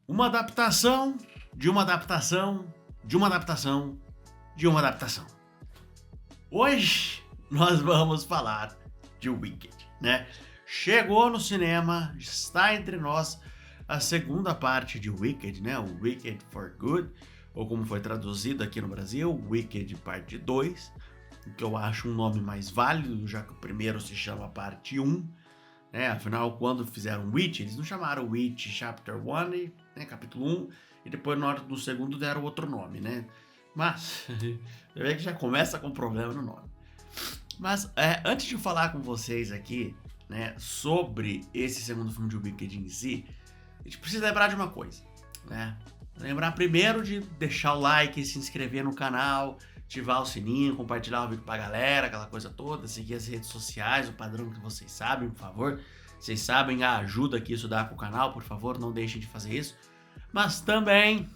Uma adaptação de uma adaptação de uma adaptação de uma adaptação. Hoje nós vamos falar de Wicked, né? Chegou no cinema, está entre nós a segunda parte de Wicked, né? O Wicked for Good, ou como foi traduzido aqui no Brasil, Wicked Parte 2, que eu acho um nome mais válido, já que o primeiro se chama Parte 1, né? Afinal, quando fizeram Witch, eles não chamaram Witch Chapter 1, né? Capítulo 1, e depois no segundo deram outro nome, né? Mas, você vê que já começa com problema no nome. Mas, antes de falar com vocês aqui, né, sobre esse segundo filme de Wicked em si, a gente precisa lembrar de uma coisa, né? Lembrar primeiro de deixar o like, se inscrever no canal, ativar o sininho, compartilhar o vídeo pra galera, aquela coisa toda, seguir as redes sociais, o padrão que vocês sabem, por favor. Vocês sabem a ajuda que isso dá pro canal, por favor, não deixem de fazer isso. Mas também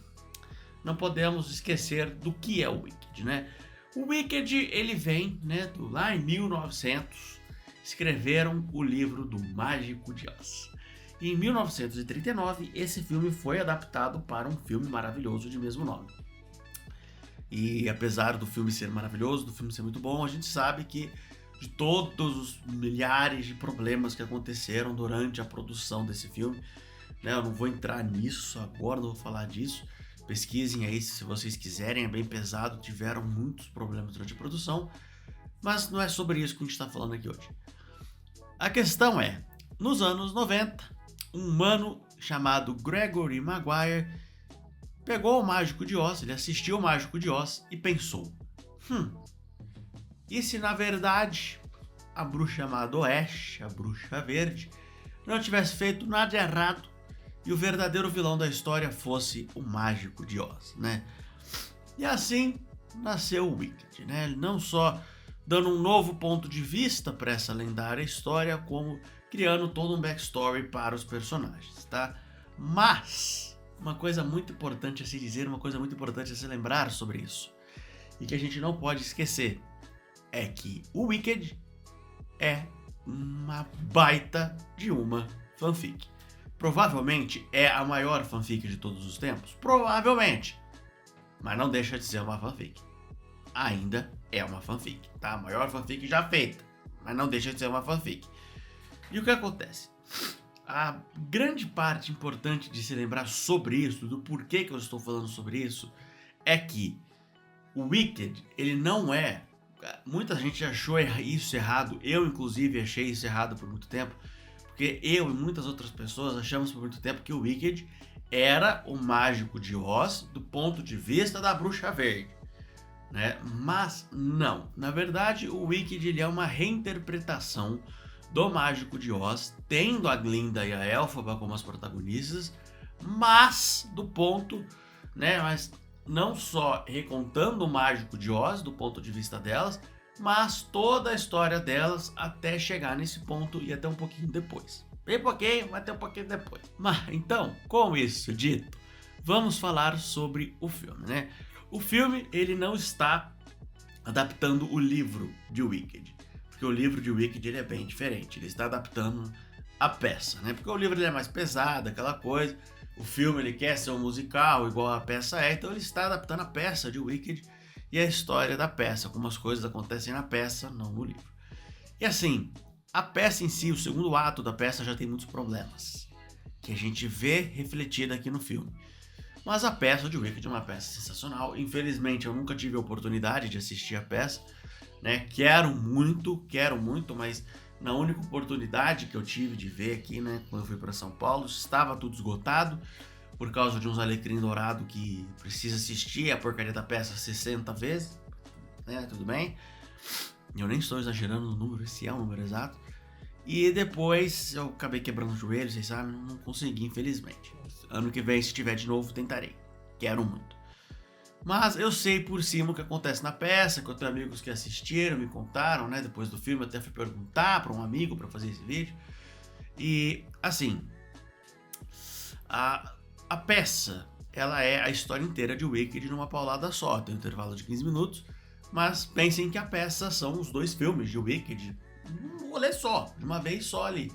não podemos esquecer do que é o Wicked, né? O Wicked, ele vem, né, lá em 1900, escreveram o livro do Mágico de Oz. E em 1939, esse filme foi adaptado para um filme maravilhoso de mesmo nome. E apesar do filme ser maravilhoso, do filme ser muito bom, a gente sabe que de todos os milhares de problemas que aconteceram durante a produção desse filme, né, eu não vou entrar nisso agora, não vou falar disso. Pesquisem aí se vocês quiserem, é bem pesado, tiveram muitos problemas durante a produção, mas não é sobre isso que a gente está falando aqui hoje. A questão é, nos anos 90, um humano chamado Gregory Maguire pegou o Mágico de Oz, ele assistiu o Mágico de Oz e pensou, e se na verdade a bruxa chamada Oeste, a bruxa verde, não tivesse feito nada de errado e o verdadeiro vilão da história fosse o Mágico de Oz, né? E assim nasceu o Wicked, né? Não só dando um novo ponto de vista para essa lendária história, como criando todo um backstory para os personagens, tá? Mas uma coisa muito importante a se dizer, uma coisa muito importante a se lembrar sobre isso, e que a gente não pode esquecer, é que o Wicked é uma baita de uma fanfic. Provavelmente é a maior fanfic de todos os tempos, provavelmente, mas não deixa de ser uma fanfic. Ainda é uma fanfic, tá? A maior fanfic já feita, mas não deixa de ser uma fanfic. E o que acontece? A grande parte importante de se lembrar sobre isso, do porquê que eu estou falando sobre isso, é que o Wicked, ele não é... Muita gente achou isso errado, eu inclusive achei isso errado por muito tempo, porque eu e muitas outras pessoas achamos por muito tempo que o Wicked era o Mágico de Oz do ponto de vista da Bruxa Verde, né? Mas não, na verdade o Wicked ele é uma reinterpretação do Mágico de Oz, tendo a Glinda e a Elphaba como as protagonistas, mas do ponto, né, mas não só recontando o Mágico de Oz do ponto de vista delas, mas toda a história delas até chegar nesse ponto e até um pouquinho depois. Bem pouquinho, mas até um pouquinho depois. Mas então, com isso dito, vamos falar sobre o filme, né? O filme, ele não está adaptando o livro de Wicked, porque o livro de Wicked ele é bem diferente, ele está adaptando a peça, né? Porque o livro ele é mais pesado, aquela coisa, o filme ele quer ser um musical igual a peça é, então ele está adaptando a peça de Wicked e a história da peça, como as coisas acontecem na peça, não no livro. E assim, a peça em si, o segundo ato da peça já tem muitos problemas, que a gente vê refletida aqui no filme. Mas a peça de Wicked é uma peça sensacional. Infelizmente eu nunca tive a oportunidade de assistir a peça, né? Quero muito, mas na única oportunidade que eu tive de ver aqui, né, quando eu fui para São Paulo, estava tudo esgotado por causa de uns alecrim dourado que precisa assistir a porcaria da peça 60 vezes, né? Tudo bem? Eu nem estou exagerando no número, esse é o número exato. E depois eu acabei quebrando o joelho, vocês sabem, não consegui, infelizmente. Ano que vem, se tiver de novo, tentarei. Quero muito. Mas eu sei por cima o que acontece na peça, que eu tenho amigos que assistiram, me contaram, né? Depois do filme, eu até fui perguntar para um amigo para fazer esse vídeo. E, assim, a peça, ela é a história inteira de Wicked numa paulada só. Tem um intervalo de 15 minutos, mas pensem que a peça são os 2 filmes de Wicked, um rolê só, de uma vez só ali.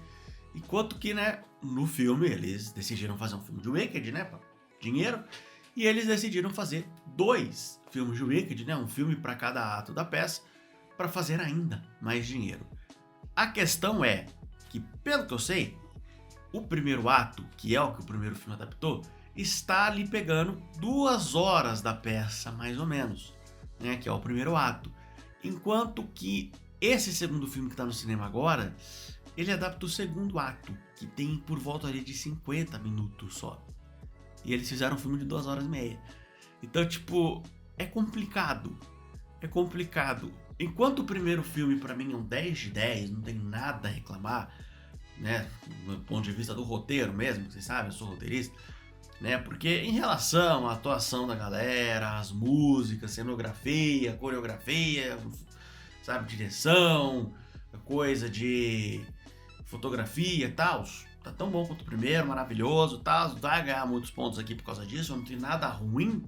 Enquanto que, né, no filme, eles decidiram fazer um filme de Wicked, né, pra dinheiro, e eles decidiram fazer 2 filmes de Wicked, né? Um filme para cada ato da peça, para fazer ainda mais dinheiro. A questão é que, pelo que eu sei, o primeiro ato, que é o que o primeiro filme adaptou, está ali pegando 2 horas da peça, mais ou menos, né? Que é o primeiro ato. Enquanto que esse segundo filme que está no cinema agora, ele adapta o segundo ato, que tem por volta ali de 50 minutos só. E eles fizeram um filme de 2 horas e meia. Então, tipo, é complicado. É complicado. Enquanto o primeiro filme, pra mim, é um 10 de 10, não tem nada a reclamar, né? Do ponto de vista do roteiro mesmo, vocês sabem, eu sou roteirista, né? Porque em relação à atuação da galera, as músicas, cenografia, coreografia, sabe, direção, coisa de fotografia e tal, tá tão bom quanto o primeiro, maravilhoso, tá? Vai ganhar muitos pontos aqui por causa disso, eu não tenho nada ruim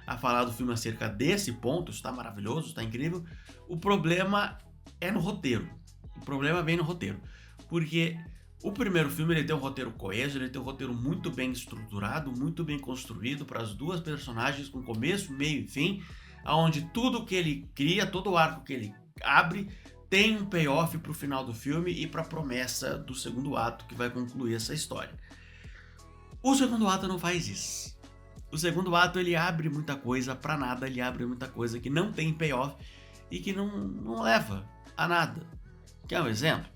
a falar do filme acerca desse ponto, isso tá maravilhoso, isso tá incrível. O problema é no roteiro. O problema vem no roteiro. Porque o primeiro filme ele tem um roteiro coeso, ele tem um roteiro muito bem estruturado, muito bem construído para as 2 personagens com começo, meio e fim, onde tudo que ele cria, todo o arco que ele abre, tem um payoff pro final do filme e pra promessa do segundo ato que vai concluir essa história. O segundo ato não faz isso. O segundo ato ele abre muita coisa pra nada, ele abre muita coisa que não tem payoff e que não leva a nada. Quer um exemplo?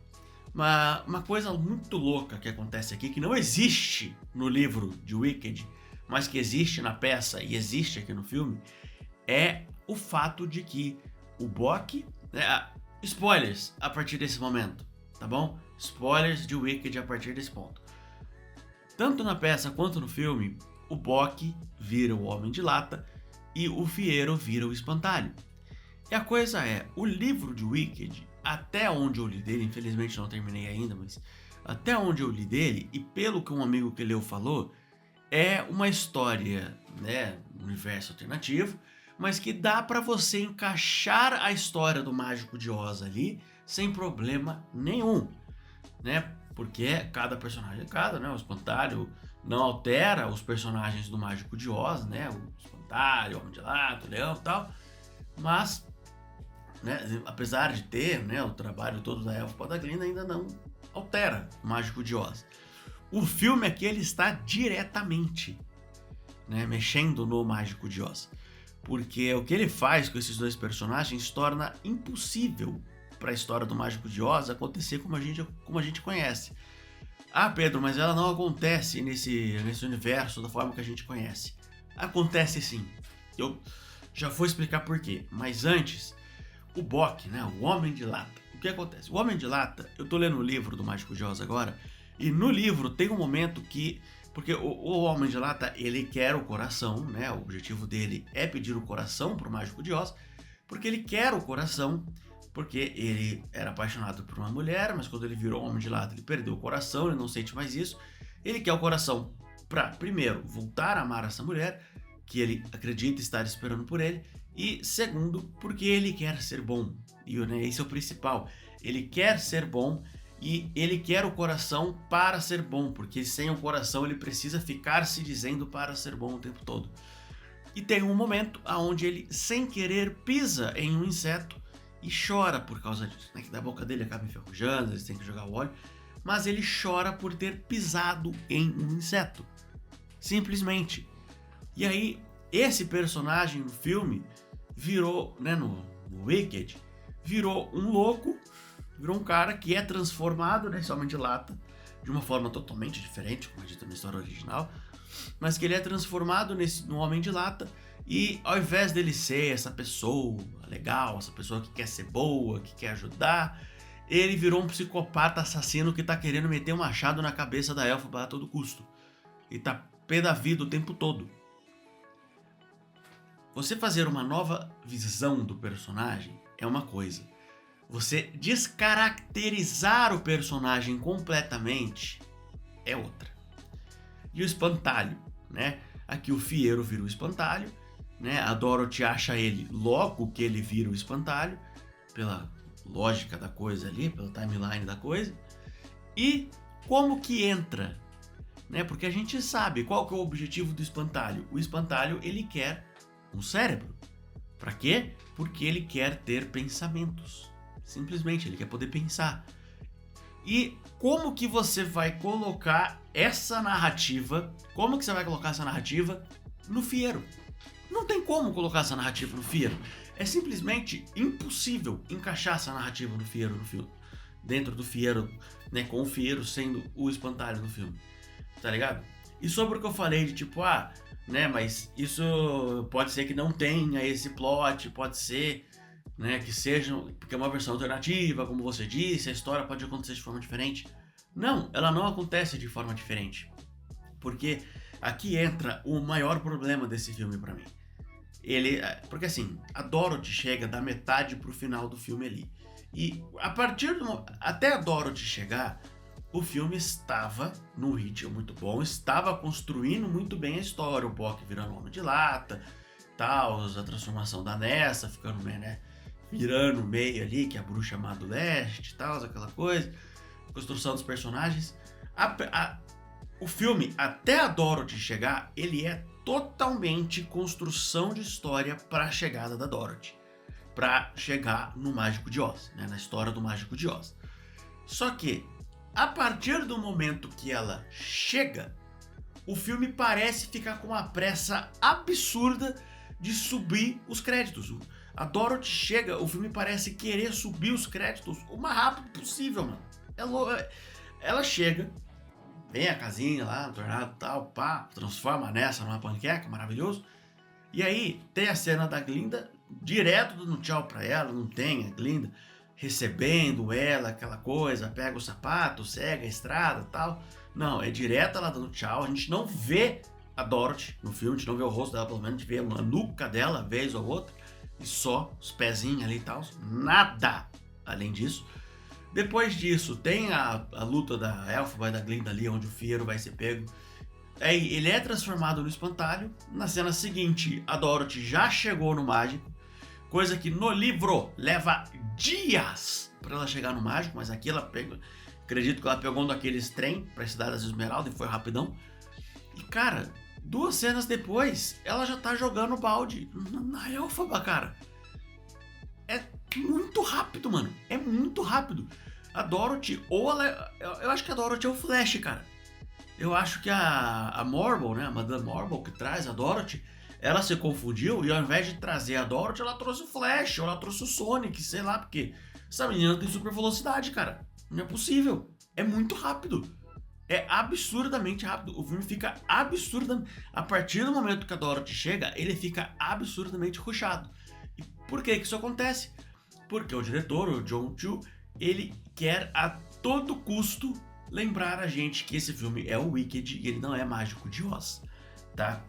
Uma coisa muito louca que acontece aqui, que não existe no livro de Wicked, mas que existe na peça e existe aqui no filme, é o fato de que o Boq... spoilers a partir desse momento, tá bom? Spoilers de Wicked a partir desse ponto. Tanto na peça quanto no filme, o Boq vira o Homem de Lata e o Fiyero vira o Espantalho. E a coisa é, o livro de Wicked, até onde eu li dele, infelizmente não terminei ainda, mas até onde eu li dele, e pelo que um amigo que leu falou, é uma história, né, um universo alternativo, mas que dá pra você encaixar a história do Mágico de Oz ali sem problema nenhum, né? Porque cada personagem é cada, né? O Espantalho não altera os personagens do Mágico de Oz, né? O Espantalho, o Homem de Lata, o Leão e tal, mas, né, apesar de ter, né, o trabalho todo da Elfa Padaglina, ainda não altera o Mágico de Oz. O filme aqui ele está diretamente, né, mexendo no Mágico de Oz. Porque o que ele faz com esses 2 personagens torna impossível para a história do Mágico de Oz acontecer como a gente conhece. Ah, Pedro, mas ela não acontece nesse universo da forma que a gente conhece. Acontece sim. Eu já vou explicar por quê. Mas antes, o Boq, né, o Homem de Lata. O que acontece? O Homem de Lata, eu tô lendo o livro do Mágico de Oz agora, e no livro tem um momento que... Porque o Homem de Lata, ele quer o coração, né? O objetivo dele é pedir o coração pro Mágico de Oz, porque ele quer o coração, porque ele era apaixonado por uma mulher, mas quando ele virou Homem de Lata, ele perdeu o coração, ele não sente mais isso. Ele quer o coração pra, primeiro, voltar a amar essa mulher, que ele acredita estar esperando por ele, e segundo, porque ele quer ser bom. E, né, esse é o principal. Ele quer ser bom, e ele quer o coração para ser bom, porque sem o coração ele precisa ficar se dizendo para ser bom o tempo todo. E tem um momento onde ele, sem querer, pisa em um inseto e chora por causa disso, né? Que da boca dele acaba enferrujando, eles têm que jogar o óleo, mas ele chora por ter pisado em um inseto. Simplesmente. E aí, esse personagem no filme virou, né, no Wicked, virou um louco, virou um cara que é transformado nesse Homem de Lata de uma forma totalmente diferente, como é dito na história original, mas que ele é transformado no Homem de Lata e ao invés dele ser essa pessoa legal, essa pessoa que quer ser boa, que quer ajudar, ele virou um psicopata assassino que tá querendo meter um machado na cabeça da Elphaba a todo custo. E tá pé da vida o tempo todo. Você fazer uma nova visão do personagem é uma coisa. Você descaracterizar o personagem completamente é outra. E o Espantalho, né? Aqui o Fiyero vira o Espantalho, né? A Dorothy acha ele logo que ele vira o Espantalho, pela lógica da coisa ali, pela timeline da coisa. E como que entra né? Porque a gente sabe qual que é o objetivo do espantalho. O espantalho, ele quer um cérebro. Pra quê? Porque ele quer ter pensamentos. Simplesmente, ele quer poder pensar. E como que você vai colocar essa narrativa? Como que você vai colocar essa narrativa no Fiero? Não tem como colocar essa narrativa no Fiero. É simplesmente impossível encaixar essa narrativa no Fiero, no filme. Dentro do Fiero, né? Com o Fiero sendo o espantalho no filme. Tá ligado? E sobre o que eu falei de tipo, né? Mas isso pode ser que não tenha esse plot, pode ser, né? Que seja, porque é uma versão alternativa, como você disse, a história pode acontecer de forma diferente. Não, ela não acontece de forma diferente. Porque aqui entra o maior problema desse filme pra mim. Porque assim, a Dorothy chega da metade pro final do filme ali. E até a Dorothy chegar, o filme estava num ritmo muito bom, estava construindo muito bem a história, o Boq virando homem de lata, tal, a transformação da Nessa ficando, né, virando meio ali, que é a bruxa má do leste, tal, aquela coisa, construção dos personagens. O filme, até a Dorothy chegar, ele é totalmente construção de história para a chegada da Dorothy, para chegar no Mágico de Oz, né, na história do Mágico de Oz. Só que a partir do momento que ela chega, o filme parece ficar com uma pressa absurda de subir os créditos. A Dorothy chega, o filme parece querer subir os créditos o mais rápido possível, mano. Ela chega, vem a casinha lá, no tornado e tal, pá, transforma a Nessa numa panqueca, maravilhoso. E aí tem a cena da Glinda, direto dando tchau pra ela, não tem a Glinda recebendo ela, aquela coisa, pega o sapato, segue a estrada e tal. Não, é direto ela dando tchau, a gente não vê a Dorothy no filme, a gente não vê o rosto dela, pelo menos a gente vê a nuca dela, vez ou outra, e só os pezinhos ali e tal, nada além disso. Depois disso, tem a luta da Elphaba e da Glinda ali, onde o Fiero vai ser pego. Aí ele é transformado no espantalho. Na cena seguinte, a Dorothy já chegou no mágico, coisa que no livro leva dias para ela chegar no mágico, mas aqui ela pega, acredito que ela pegou um daqueles trem pra Cidade das Esmeraldas e foi rapidão. E cara, 2 cenas depois, ela já tá jogando balde na Elphaba, cara. É muito rápido, mano. É muito rápido. A Dorothy, eu acho que a Dorothy é o Flash, cara. Eu acho que a Marvel, né, a Madame Marvel, que traz a Dorothy, ela se confundiu e ao invés de trazer a Dorothy, ela trouxe o Flash, ou ela trouxe o Sonic, sei lá, porque essa menina tem super velocidade, cara. Não é possível. É muito rápido. É absurdamente rápido. O filme fica absurdamente... A partir do momento que a Dorothy chega, ele fica absurdamente rushado. E por que isso acontece? Porque o diretor, o Jon Chu, ele quer a todo custo lembrar a gente que esse filme é o Wicked e ele não é Mágico de Oz, tá?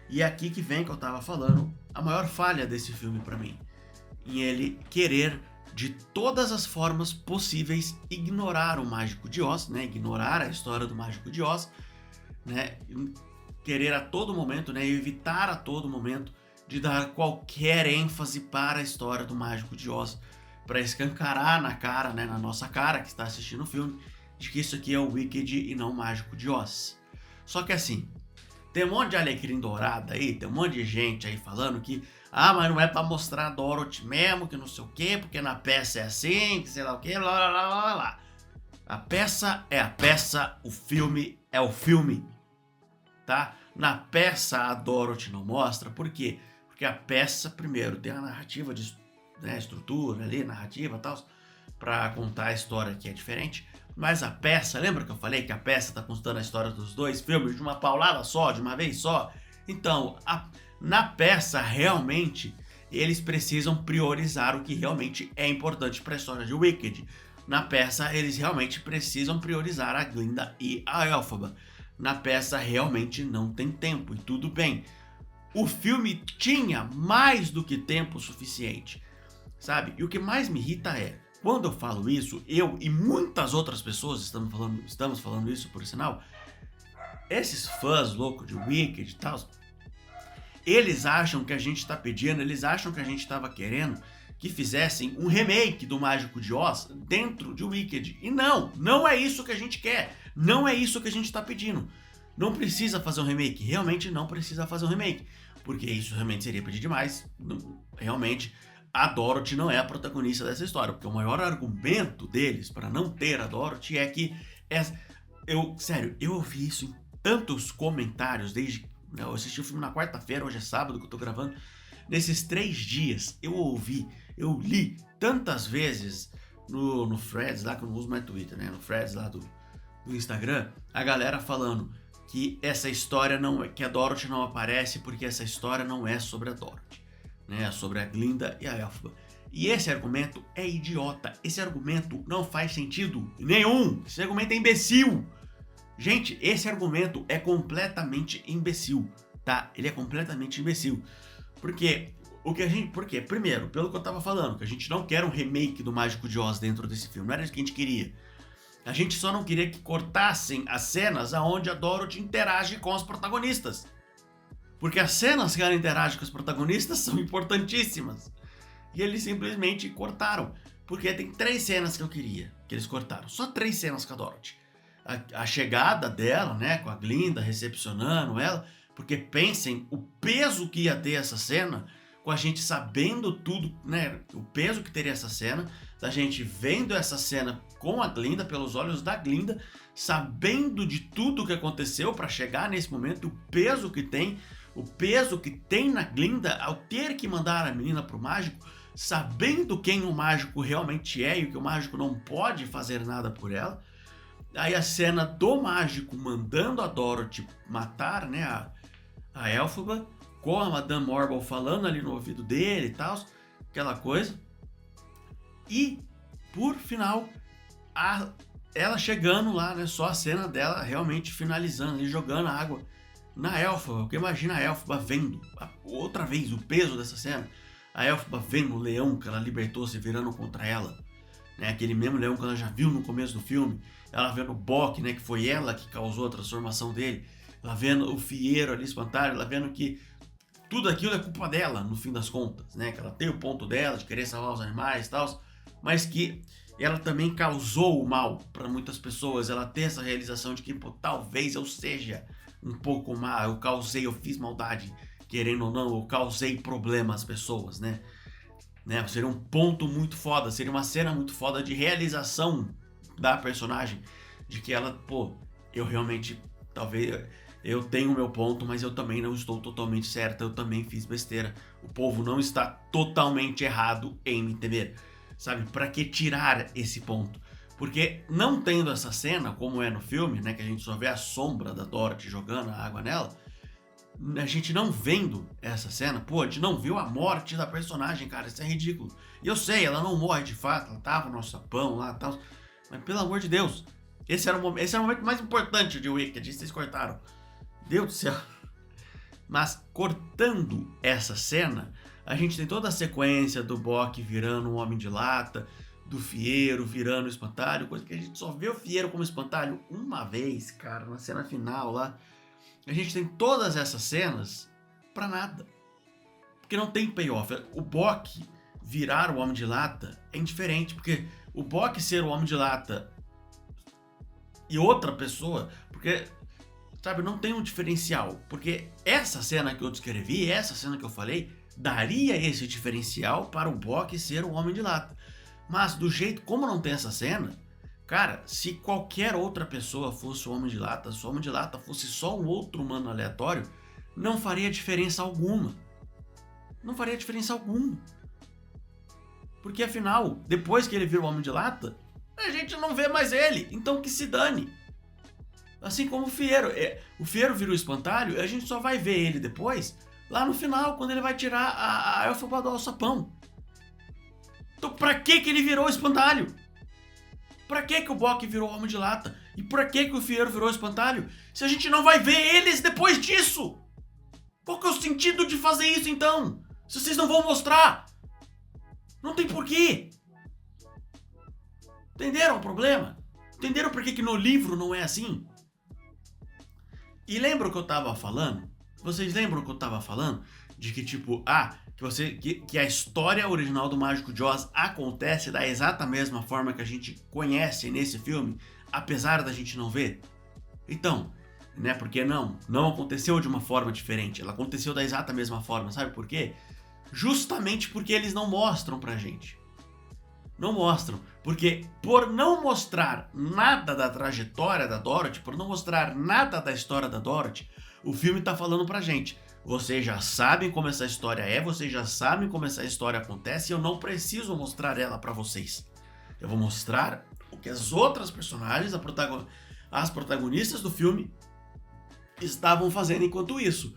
E é aqui que vem que eu tava falando a maior falha desse filme pra mim, em ele querer de todas as formas possíveis ignorar o Mágico de Oz, né? Ignorar a história do Mágico de Oz, né? Querer a todo momento, né? Evitar a todo momento de dar qualquer ênfase para a história do Mágico de Oz, para escancarar na cara, né? Na nossa cara que está assistindo o filme, de que isso aqui é o Wicked e não o Mágico de Oz. Só que assim, tem um monte de alecrim dourado aí, tem um monte de gente aí falando que mas não é pra mostrar a Dorothy mesmo, que não sei o quê, porque na peça é assim, que sei lá o quê, lá, lá, lá, lá, lá. A peça é a peça, o filme é o filme, tá? Na peça a Dorothy não mostra, por quê? Porque a peça, primeiro, tem a narrativa de, né, estrutura ali, narrativa e tal, pra contar a história que é diferente. Mas a peça, lembra que eu falei que a peça tá contando a história dos 2 filmes de uma paulada só, de uma vez só? Então, na peça, realmente, eles precisam priorizar o que realmente é importante para a história de Wicked. Na peça, eles realmente precisam priorizar a Glinda e a Elphaba. Na peça, realmente não tem tempo, e tudo bem. O filme tinha mais do que tempo suficiente, sabe? E o que mais me irrita é, quando eu falo isso, eu e muitas outras pessoas estamos falando isso, por sinal, esses fãs loucos de Wicked e tal, eles acham que a gente tá pedindo, eles acham que a gente tava querendo que fizessem um remake do Mágico de Oz dentro de Wicked. E não é isso que a gente quer. Não é isso que a gente tá pedindo. Não precisa fazer um remake, realmente não precisa fazer um remake, porque isso realmente seria pedir demais. Realmente, a Dorothy não é a protagonista dessa história, porque o maior argumento deles para não ter a Dorothy é que... Sério, eu ouvi isso em tantos comentários desde... Eu assisti o filme na quarta-feira, hoje é sábado que eu tô gravando. Nesses 3 dias, eu li tantas vezes no Threads lá, que eu não uso mais Twitter, né? No Threads lá do Instagram, a galera falando que essa história não é, que a Dorothy não aparece porque essa história não é sobre a Dorothy, né? É sobre a Glinda e a Elphaba. E esse argumento é idiota. Esse argumento não faz sentido nenhum. Esse argumento é imbecil. Gente, esse argumento é completamente imbecil, tá? Ele é completamente imbecil. Porque primeiro, pelo que eu tava falando, que a gente não quer um remake do Mágico de Oz dentro desse filme, não era isso que a gente queria. A gente só não queria que cortassem as cenas aonde a Dorothy interage com os protagonistas. Porque as cenas que ela interage com os protagonistas são importantíssimas. E eles simplesmente cortaram. Porque tem 3 cenas que eu queria que eles cortaram. Só 3 cenas com a Dorothy. A chegada dela, né, com a Glinda recepcionando ela. Porque pensem o peso que ia ter essa cena, com a gente sabendo tudo, né, o peso que teria essa cena, da gente vendo essa cena com a Glinda, pelos olhos da Glinda, sabendo de tudo que aconteceu para chegar nesse momento, o peso que tem na Glinda ao ter que mandar a menina pro mágico, sabendo quem o mágico realmente é e que o mágico não pode fazer nada por ela. Aí a cena do mágico mandando a Dorothy matar, né, a Elphaba, com a Madame Morble falando ali no ouvido dele e tal, aquela coisa. E, por final, ela chegando lá, né, só a cena dela realmente finalizando ali, jogando a água na Elphaba. Porque imagina a Elphaba vendo, outra vez, o peso dessa cena. A Elphaba vendo o leão que ela libertou se virando contra ela, né, aquele mesmo leão que ela já viu no começo do filme. Ela vendo o Boq, né, que foi ela que causou a transformação dele. Ela vendo o Fiyero ali espantalho, ela vendo que tudo aquilo é culpa dela, no fim das contas, né? Que ela tem o ponto dela de querer salvar os animais e tal, mas que ela também causou o mal para muitas pessoas. Ela tem essa realização de que, pô, talvez eu seja um pouco má, eu fiz maldade, querendo ou não, eu causei problema às pessoas, né? Seria um ponto muito foda, seria uma cena muito foda de realização da personagem, de que ela, pô, eu realmente, talvez... Eu tenho o meu ponto, mas eu também não estou totalmente certa, eu também fiz besteira. O povo não está totalmente errado em me temer, sabe? Pra que tirar esse ponto? Porque não tendo essa cena, como é no filme, né, que a gente só vê a sombra da Dorothy jogando a água nela, a gente não vendo essa cena, pô, a gente não viu a morte da personagem, cara, isso é ridículo. E eu sei, ela não morre de fato, ela tava no sapão lá e tal, mas pelo amor de Deus, esse era o momento mais importante de Wicked, vocês cortaram. Deus do céu. Mas cortando essa cena, a gente tem toda a sequência do Boq virando um homem de lata, do Fiyero virando o espantalho, coisa que a gente só vê o Fiyero como espantalho uma vez, cara, na cena final lá. A gente tem todas essas cenas pra nada. Porque não tem payoff. O Boq virar o homem de lata é indiferente, porque o Boq ser o homem de lata e outra pessoa, porque... sabe, não tem um diferencial, porque essa cena que eu descrevi, essa cena que eu falei, daria esse diferencial para o Boq ser o Homem de Lata. Mas do jeito como não tem essa cena, cara, se qualquer outra pessoa fosse o Homem de Lata, se o Homem de Lata fosse só um outro humano aleatório, não faria diferença alguma. Não faria diferença alguma. Porque afinal, depois que ele vira o Homem de Lata, a gente não vê mais ele, então que se dane. Assim como o Fiyero. O Fiyero vira o espantalho e a gente só vai ver ele depois, lá no final, quando ele vai tirar a Elphaba do alçapão. Então pra que ele virou o espantalho? Pra que o Boq virou o Homem de Lata? E pra que o Fiyero virou o espantalho? Se a gente não vai ver eles depois disso? Qual que é o sentido de fazer isso então? Se vocês não vão mostrar? Não tem porquê. Entenderam o problema? Entenderam por que no livro não é assim? E lembra o que eu tava falando? Vocês lembram o que eu tava falando? De que tipo, que a história original do Mágico de Oz acontece da exata mesma forma que a gente conhece nesse filme? apesar da gente não ver? Então, né, porque não aconteceu de uma forma diferente, ela aconteceu da exata mesma forma, sabe por quê? Justamente porque eles não mostram pra gente. Não mostram, porque por não mostrar nada da trajetória da Dorothy, por não mostrar nada da história da Dorothy, o filme tá falando pra gente: vocês já sabem como essa história é, vocês já sabem como essa história acontece, e eu não preciso mostrar ela pra vocês. Eu vou mostrar o que as outras personagens, as protagonistas do filme, estavam fazendo enquanto isso.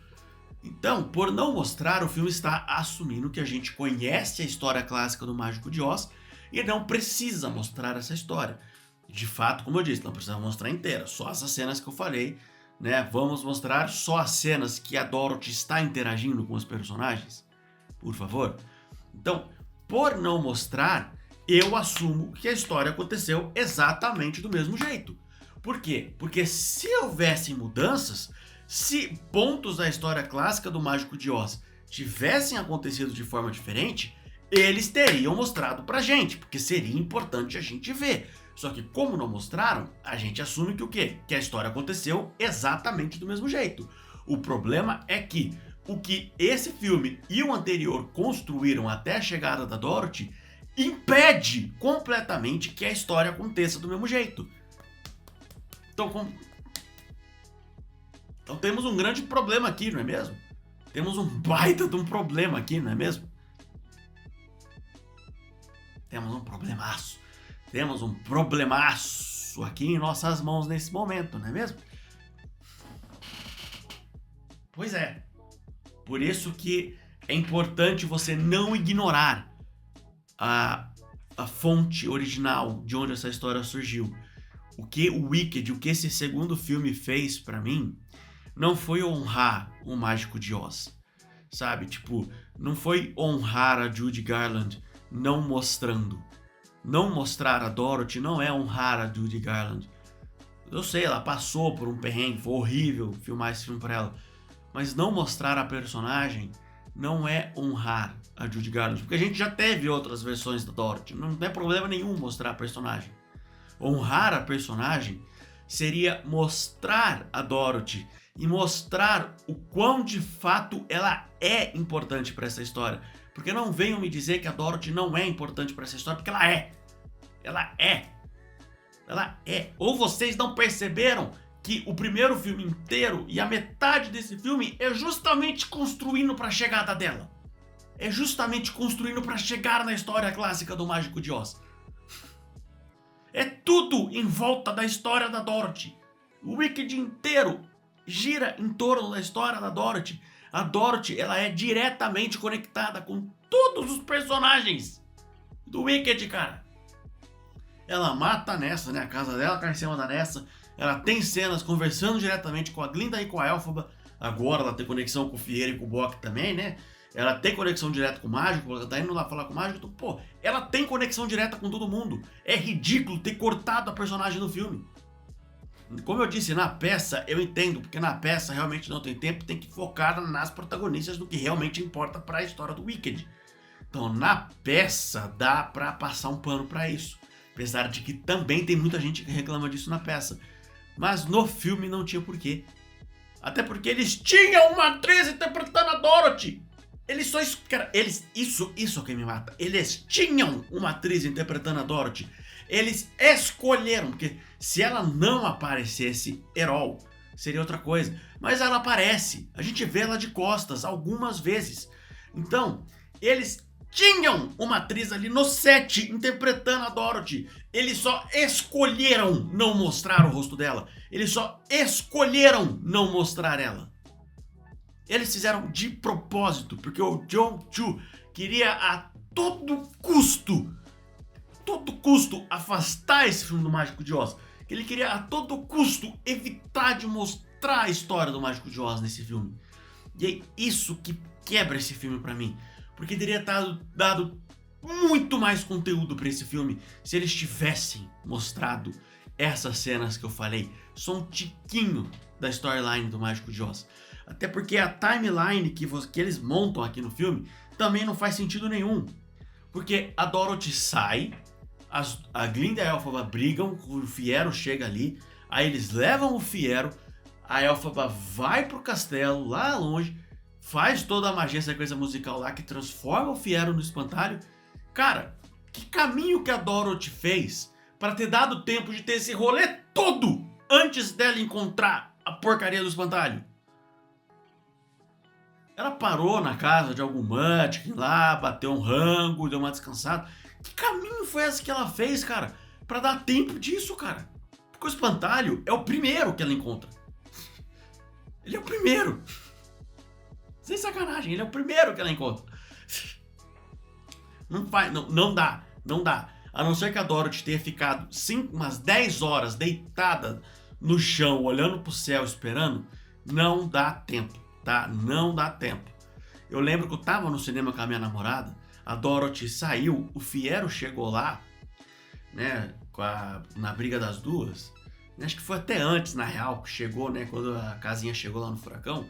Então, por não mostrar, o filme está assumindo que a gente conhece a história clássica do Mágico de Oz e não precisa mostrar essa história. De fato, como eu disse, não precisa mostrar inteira, só essas cenas que eu falei, né? Vamos mostrar só as cenas que a Dorothy está interagindo com os personagens, por favor. Então, por não mostrar, eu assumo que a história aconteceu exatamente do mesmo jeito. Por quê? Porque se houvessem mudanças, se pontos da história clássica do Mágico de Oz tivessem acontecido de forma diferente, eles teriam mostrado pra gente, porque seria importante a gente ver. Só que como não mostraram, a gente assume que o quê? Que a história aconteceu exatamente do mesmo jeito. O problema é que o que esse filme e o anterior construíram até a chegada da Dorothy impede completamente que a história aconteça do mesmo jeito. Então temos um grande problema aqui, não é mesmo? Temos um baita de um problema aqui, não é mesmo? Temos um problemaço. Temos um problemaço aqui em nossas mãos nesse momento, não é mesmo? Pois é. Por isso que é importante você não ignorar a fonte original de onde essa história surgiu. O que o Wicked, o que esse segundo filme fez pra mim, não foi honrar o Mágico de Oz, sabe? Tipo, não foi honrar a Judy Garland não mostrando. Não mostrar a Dorothy não é honrar a Judy Garland. Eu sei, ela passou por um perrengue, foi horrível filmar esse filme pra ela. Mas não mostrar a personagem não é honrar a Judy Garland. Porque a gente já teve outras versões da Dorothy. Não é problema nenhum mostrar a personagem. Honrar a personagem seria mostrar a Dorothy e mostrar o quão de fato ela é importante para essa história. Porque não venham me dizer que a Dorothy não é importante para essa história, porque ela é. Ela é. Ela é. Ou vocês não perceberam que o primeiro filme inteiro e a metade desse filme é justamente construindo para a chegada dela. É justamente construindo para chegar na história clássica do Mágico de Oz. É tudo em volta da história da Dorothy. O Wicked inteiro gira em torno da história da Dorothy. A Dorothy, ela é diretamente conectada com todos os personagens do Wicked, cara. Ela mata a Nessa, né? A casa dela cai em cima da Nessa. Ela tem cenas conversando diretamente com a Glinda e com a Elphaba. Agora ela tem conexão com o Fieira e com o Boq também, né? Ela tem conexão direta com o Mágico, ela tá indo lá falar com o Mágico. Então, pô, ela tem conexão direta com todo mundo. É ridículo ter cortado a personagem no filme. Como eu disse, na peça eu entendo, porque na peça realmente não tem tempo, tem que focar nas protagonistas do que realmente importa para a história do Wicked. Então na peça dá pra passar um pano pra isso, apesar de que também tem muita gente que reclama disso na peça. Mas no filme não tinha porquê. Até porque eles tinham uma atriz interpretando a Dorothy. Eles só... Cara, isso é o que me mata. Eles tinham uma atriz interpretando a Dorothy. Eles escolheram, porque se ela não aparecesse Herol, seria outra coisa. Mas ela aparece. A gente vê ela de costas algumas vezes. Então, eles tinham uma atriz ali no set interpretando a Dorothy. Eles só escolheram não mostrar o rosto dela. Eles só escolheram não mostrar ela. Eles fizeram de propósito, porque o Jon Chu queria a todo custo afastar esse filme do Mágico de Oz. Ele queria a todo custo evitar de mostrar a história do Mágico de Oz nesse filme. E é isso que quebra esse filme pra mim. Porque teria dado muito mais conteúdo pra esse filme se eles tivessem mostrado essas cenas que eu falei. Só um tiquinho da storyline do Mágico de Oz. Até porque a timeline que eles montam aqui no filme também não faz sentido nenhum. Porque a Dorothy sai, A Glinda e a Elphaba brigam, o Fiero chega ali, aí eles levam o Fiero, a Elphaba vai pro castelo, lá longe, faz toda a magia, sequência musical lá, que transforma o Fiero no espantalho. Cara, que caminho que a Dorothy fez para ter dado tempo de ter esse rolê todo antes dela encontrar a porcaria do espantalho? Ela parou na casa de algum Munchkin lá, bateu um rango, deu uma descansada. Que caminho foi esse que ela fez, cara? Pra dar tempo disso, cara. Porque o espantalho é o primeiro que ela encontra. Ele é o primeiro. Sem sacanagem, ele é o primeiro que ela encontra. Não dá. A não ser que a Dorothy tenha ficado umas 10 horas deitada no chão, olhando pro céu, esperando, não dá tempo, tá? Não dá tempo. Eu lembro que eu tava no cinema com a minha namorada, a Dorothy saiu, o Fiero chegou lá, né, na briga das duas. Acho que foi até antes, na real, que chegou, né, quando a casinha chegou lá no furacão.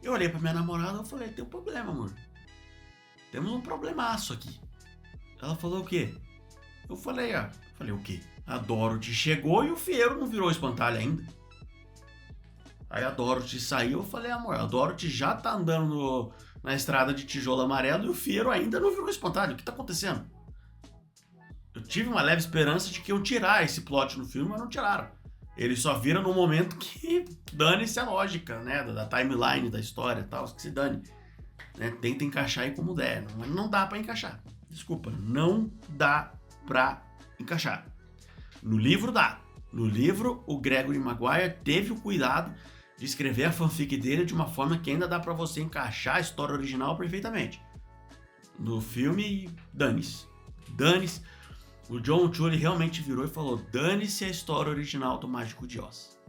Eu olhei pra minha namorada e falei, tem um problema, amor. Temos um problemaço aqui. Ela falou o quê? Eu falei, o quê? A Dorothy chegou e o Fiero não virou espantalho ainda. Aí a Dorothy saiu, eu falei, amor, a Dorothy já tá andando na estrada de tijolo amarelo e o Fiero ainda não virou espantalho. O que tá acontecendo? Eu tive uma leve esperança de que iam tirar esse plot no filme, mas não tiraram. Ele só vira no momento que dane-se a lógica, né, da timeline da história e tal, que se dane. Né, tenta encaixar aí como der, mas não dá pra encaixar. Desculpa, não dá pra encaixar. No livro dá. No livro, o Gregory Maguire teve o cuidado de escrever a fanfic dele de uma forma que ainda dá pra você encaixar a história original perfeitamente. No filme, dane-se. Dane-se. O John Tully realmente virou e falou, dane-se a história original do Mágico de Oz.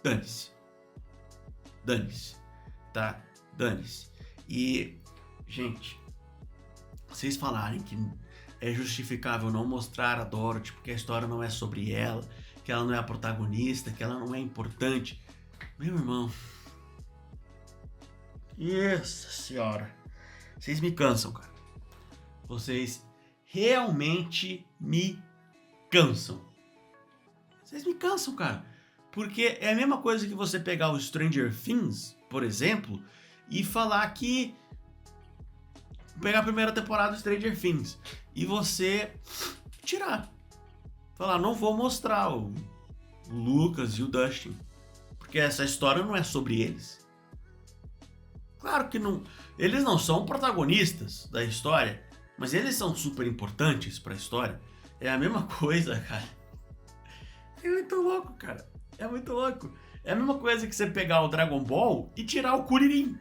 Dane-se. Dane-se. Tá? Dane-se. E, gente, vocês falarem que é justificável não mostrar a Dorothy porque a história não é sobre ela, que ela não é a protagonista, que ela não é importante. Meu irmão. Nossa senhora. Vocês me cansam, cara. Vocês realmente me cansam. Vocês me cansam, cara. Porque é a mesma coisa que você pegar o Stranger Things, por exemplo, e falar que... Pegar a primeira temporada do Stranger Things e você tirar. Falar, não vou mostrar o Lucas e o Dustin. Porque essa história não é sobre eles. Claro que não. Eles não são protagonistas da história, mas eles são super importantes pra história. É a mesma coisa, cara. É muito louco, cara. É muito louco. É a mesma coisa que você pegar o Dragon Ball e tirar o Kuririn.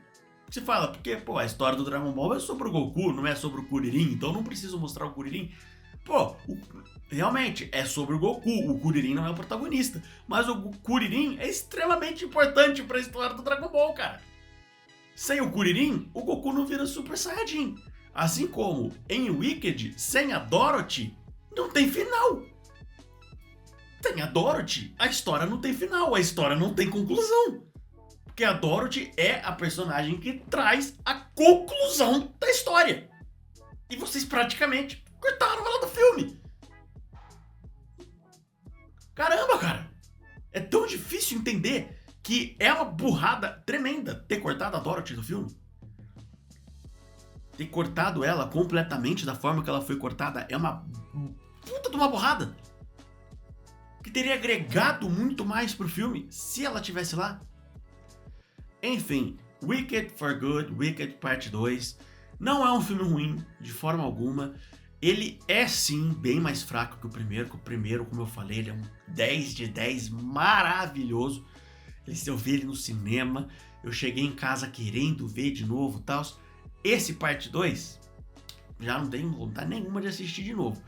Você fala, porque, pô, a história do Dragon Ball é sobre o Goku, não é sobre o Kuririn, então não preciso mostrar o Kuririn. Pô, realmente, é sobre o Goku, o Kuririn não é o protagonista. Mas o Kuririn é extremamente importante pra história do Dragon Ball, cara. Sem o Kuririn, o Goku não vira Super Saiyajin. Assim como em Wicked, sem a Dorothy, não tem final. Tem a Dorothy, a história não tem final, a história não tem conclusão. Porque a Dorothy é a personagem que traz a conclusão da história. E vocês praticamente cortaram ela do filme. Caramba, cara. É tão difícil entender que é uma burrada tremenda ter cortado a Dorothy do filme. Ter cortado ela completamente da forma que ela foi cortada é uma puta de uma burrada. Que teria agregado muito mais pro filme se ela tivesse lá. Enfim, Wicked for Good, Wicked Parte 2, não é um filme ruim, de forma alguma. Ele é sim bem mais fraco que o primeiro, como eu falei, ele é um 10 de 10 maravilhoso. Se eu ver ele no cinema, eu cheguei em casa querendo ver de novo e tal. Esse Parte 2, já não tenho vontade nenhuma de assistir de novo.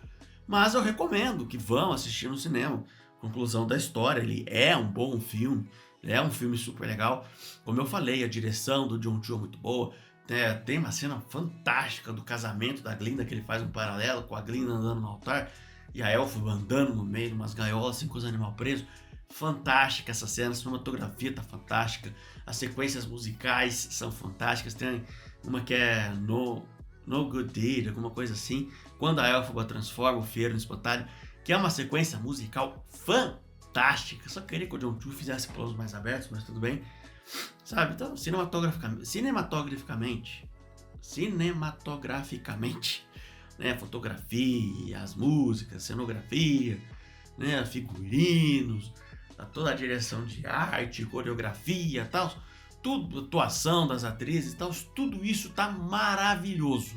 Mas eu recomendo que vão assistir no cinema. Conclusão da história, ele é um bom filme. É um filme super legal. Como eu falei, a direção do John Cho é muito boa. Tem uma cena fantástica do casamento da Glinda, que ele faz um paralelo com a Glinda andando no altar e a Elphaba andando no meio de umas gaiolas assim, com os animais presos. Fantástica essa cena, a cinematografia tá fantástica. As sequências musicais são fantásticas. Tem uma que é No Good Deed, alguma coisa assim. Quando a Elphaba transforma o Fiero no espantalho. que é uma sequência musical fantástica. Só queria que o John Chu fizesse planos mais abertos, mas tudo bem. Sabe? Então, cinematograficamente, né? Fotografia, as músicas, cenografia, né? Figurinos, toda a direção de arte, coreografia e tal, tudo, atuação das atrizes e tal, tudo isso tá maravilhoso.